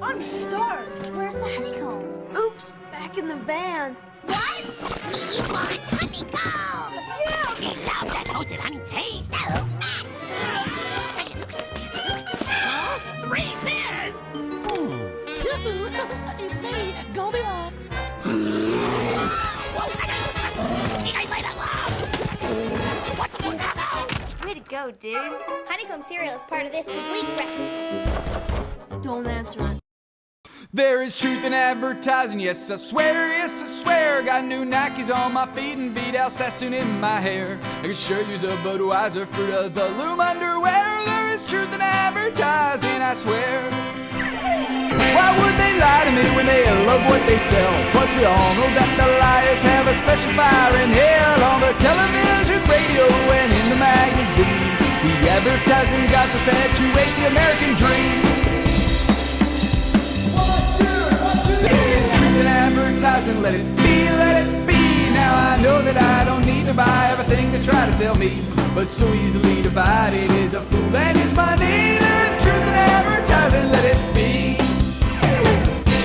I'm starved. Where's the honeycomb? Oops, back in the van. What? Me want honeycomb! Yeah! He loves that toasted honey taste so much! Huh? 3 bears! It's me, Goldilocks! What's the one now? Way to go, dude. Honeycomb cereal is part of this complete breakfast. Don't answer it. There is truth in advertising, yes I swear. Got new Nikes on my feet and Vidal Sassoon in my hair. I can sure use a Budweiser Fruit of the Loom underwear. There is truth in advertising, I swear. Why would they lie to me when they love what they sell? Plus we all know that the liars have a special fire in hell. On the television, radio, and in the magazine, the advertising gods perpetuate the American dream. There is truth in advertising, let it be, let it be. Now I know that I don't need to buy everything they try to sell me, but so easily divided is a fool and his money. There is truth in advertising, let it be.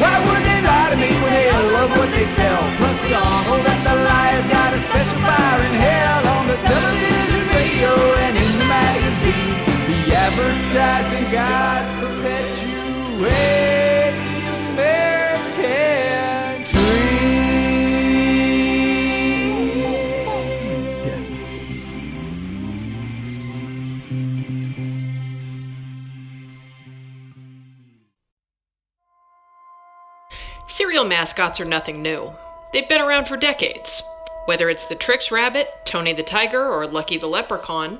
Why would they lie to me when they love what they sell? Plus we all know that the liars got a special fire in hell. On the television, radio, and in the magazines, the advertising gods perpetuate American dream. Cereal mascots are nothing new. They've been around for decades. Whether it's the Trix Rabbit, Tony the Tiger, or Lucky the Leprechaun,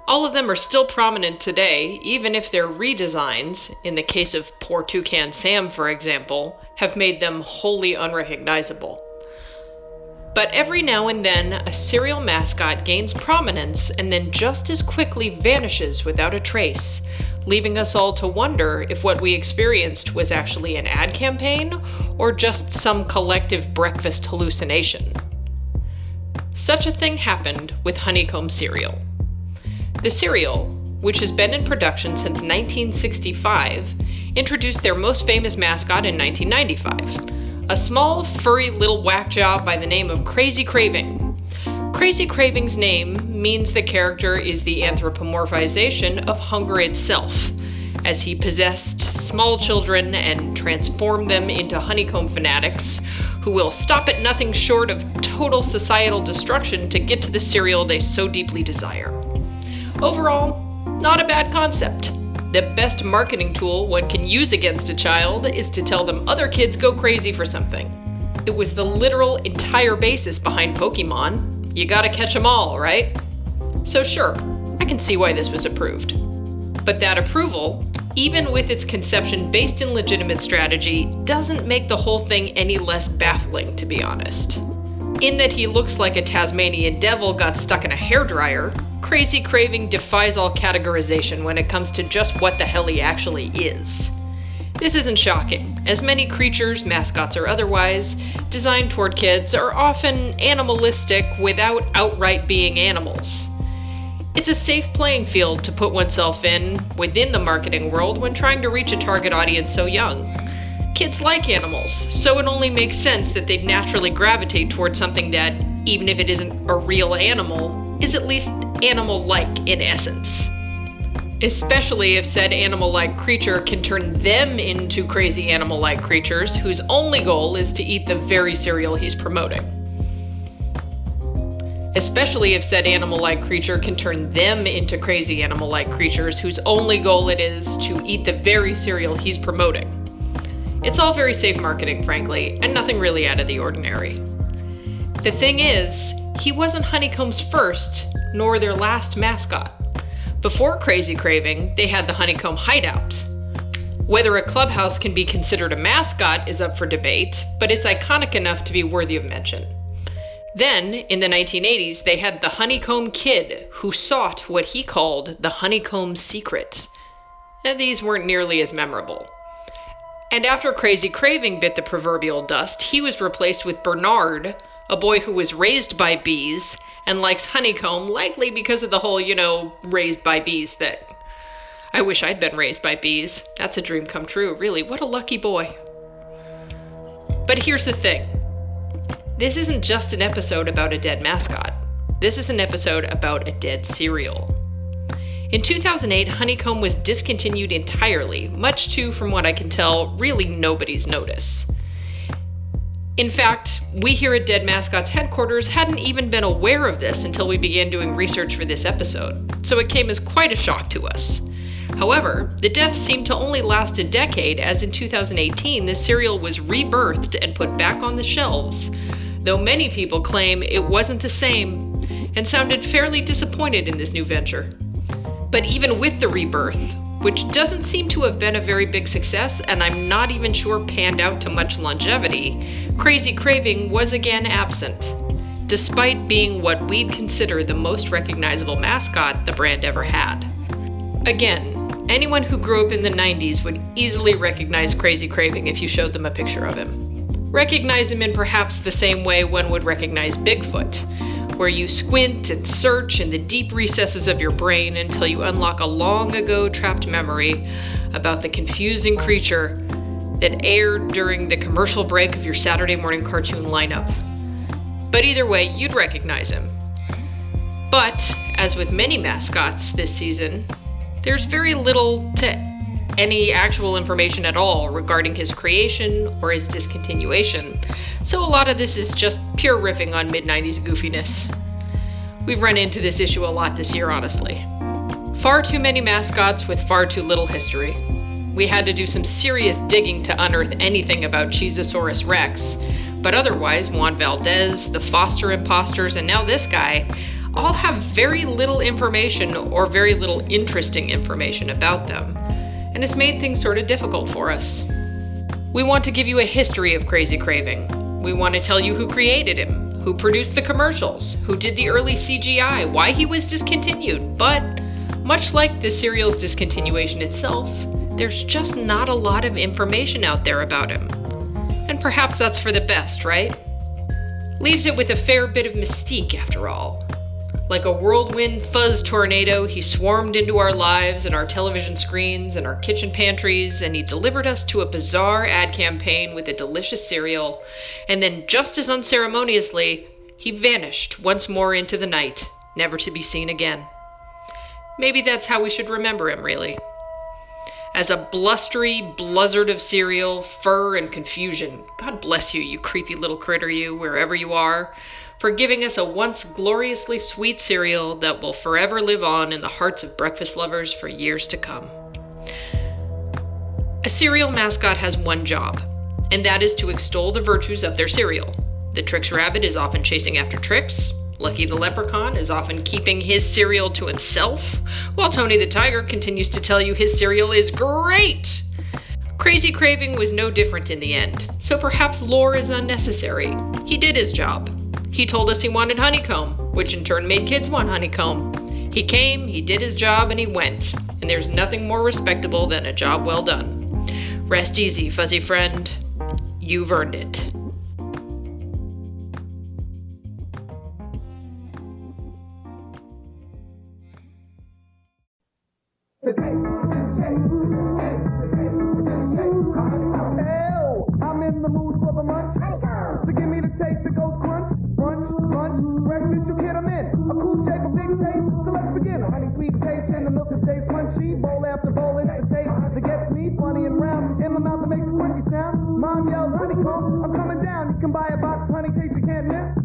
all of them are still prominent today, even if their redesigns, in the case of Poor Toucan Sam for example, have made them wholly unrecognizable. But every now and then, a cereal mascot gains prominence and then just as quickly vanishes without a trace, leaving us all to wonder if what we experienced was actually an ad campaign or just some collective breakfast hallucination. Such a thing happened with Honeycomb cereal. The cereal, which has been in production since 1965, introduced their most famous mascot in 1995, a small, furry little whack job by the name of Crazy Craving. Crazy Craving's name means the character is the anthropomorphization of hunger itself, as he possessed small children and transformed them into honeycomb fanatics who will stop at nothing short of total societal destruction to get to the cereal they so deeply desire. Overall, not a bad concept. The best marketing tool one can use against a child is to tell them other kids go crazy for something. It was the literal entire basis behind Pokemon. You gotta catch 'em all, right? So sure, I can see why this was approved. But that approval, even with its conception based in legitimate strategy, doesn't make the whole thing any less baffling, to be honest. In that he looks like a Tasmanian devil got stuck in a hairdryer, Crazy Craving defies all categorization when it comes to just what the hell he actually is. This isn't shocking, as many creatures, mascots or otherwise, designed toward kids are often animalistic without outright being animals. It's a safe playing field to put oneself in within the marketing world when trying to reach a target audience so young. Kids like animals, so it only makes sense that they'd naturally gravitate towards something that, even if it isn't a real animal, is at least animal-like in essence. Especially if said animal-like creature can turn them into crazy animal-like creatures whose only goal is to eat the very cereal he's promoting. Especially if said animal-like creature can turn them into crazy animal-like creatures whose only goal it is to eat the very cereal he's promoting. It's all very safe marketing, frankly, and nothing really out of the ordinary. The thing is, he wasn't Honeycomb's first, nor their last mascot. Before Crazy Craving, they had the Honeycomb Hideout. Whether a clubhouse can be considered a mascot is up for debate, but it's iconic enough to be worthy of mention. Then, in the 1980s, they had the Honeycomb Kid, who sought what he called the Honeycomb Secret. Now, these weren't nearly as memorable. And after Crazy Craving bit the proverbial dust, he was replaced with Bernard, a boy who was raised by bees and likes honeycomb, likely because of the whole, raised by bees thing. I wish I'd been raised by bees. That's a dream come true, really. What a lucky boy. But here's the thing. This isn't just an episode about a dead mascot. This is an episode about a dead cereal. In 2008, Honeycomb was discontinued entirely, much to, from what I can tell, really nobody's notice. In fact, we here at Dead Mascots headquarters hadn't even been aware of this until we began doing research for this episode, so it came as quite a shock to us. However, the death seemed to only last a decade, as in 2018 the cereal was rebirthed and put back on the shelves, though many people claim it wasn't the same and sounded fairly disappointed in this new venture. But even with the rebirth, which doesn't seem to have been a very big success, and I'm not even sure panned out to much longevity, Crazy Craving was again absent, despite being what we'd consider the most recognizable mascot the brand ever had. Again, anyone who grew up in the 90s would easily recognize Crazy Craving if you showed them a picture of him. Recognize him in perhaps the same way one would recognize Bigfoot, where you squint and search in the deep recesses of your brain until you unlock a long ago trapped memory about the confusing creature that aired during the commercial break of your Saturday morning cartoon lineup. But either way, you'd recognize him. But, as with many mascots this season, there's very little to any actual information at all regarding his creation or his discontinuation, so a lot of this is just pure riffing on mid-90s goofiness. We've run into this issue a lot this year, honestly. Far too many mascots with far too little history. We had to do some serious digging to unearth anything about Cheezosaurus Rex, but otherwise Juan Valdez, the Foster Imposters, and now this guy all have very little information or very little interesting information about them, and it's made things sort of difficult for us. We want to give you a history of Crazy Craving. We want to tell you who created him, who produced the commercials, who did the early CGI, why he was discontinued, but much like the serial's discontinuation itself, there's just not a lot of information out there about him. And perhaps that's for the best, right? Leaves it with a fair bit of mystique, after all. Like a whirlwind fuzz tornado, he swarmed into our lives and our television screens and our kitchen pantries, and he delivered us to a bizarre ad campaign with a delicious cereal, and then just as unceremoniously, he vanished once more into the night, never to be seen again. Maybe that's how we should remember him, really. As a blustery blizzard of cereal, fur, and confusion. God bless you, you creepy little critter, you, wherever you are, for giving us a once gloriously sweet cereal that will forever live on in the hearts of breakfast lovers for years to come. A cereal mascot has one job, and that is to extol the virtues of their cereal. The Trix Rabbit is often chasing after Trix. Lucky the Leprechaun is often keeping his cereal to himself, while Tony the Tiger continues to tell you his cereal is great. Crazy Craving was no different in the end, so perhaps lore is unnecessary. He did his job. He told us he wanted Honeycomb, which in turn made kids want Honeycomb. He came, he did his job, and he went. And there's nothing more respectable than a job well done. Rest easy, fuzzy friend. You've earned it. I'm in the mood for the munch. So give me the taste that goes crunch, brunch, lunch, breakfast, you get 'em in. A cool shake, a big taste, so let's begin. Honey sweet taste and the milk that tastes munchy. Bowl after bowl, it's the taste that gets me funny and round. In my mouth that makes a quirky sound. Mom yells, Honeycomb, I'm coming down. You can buy a box of honey taste you can't miss.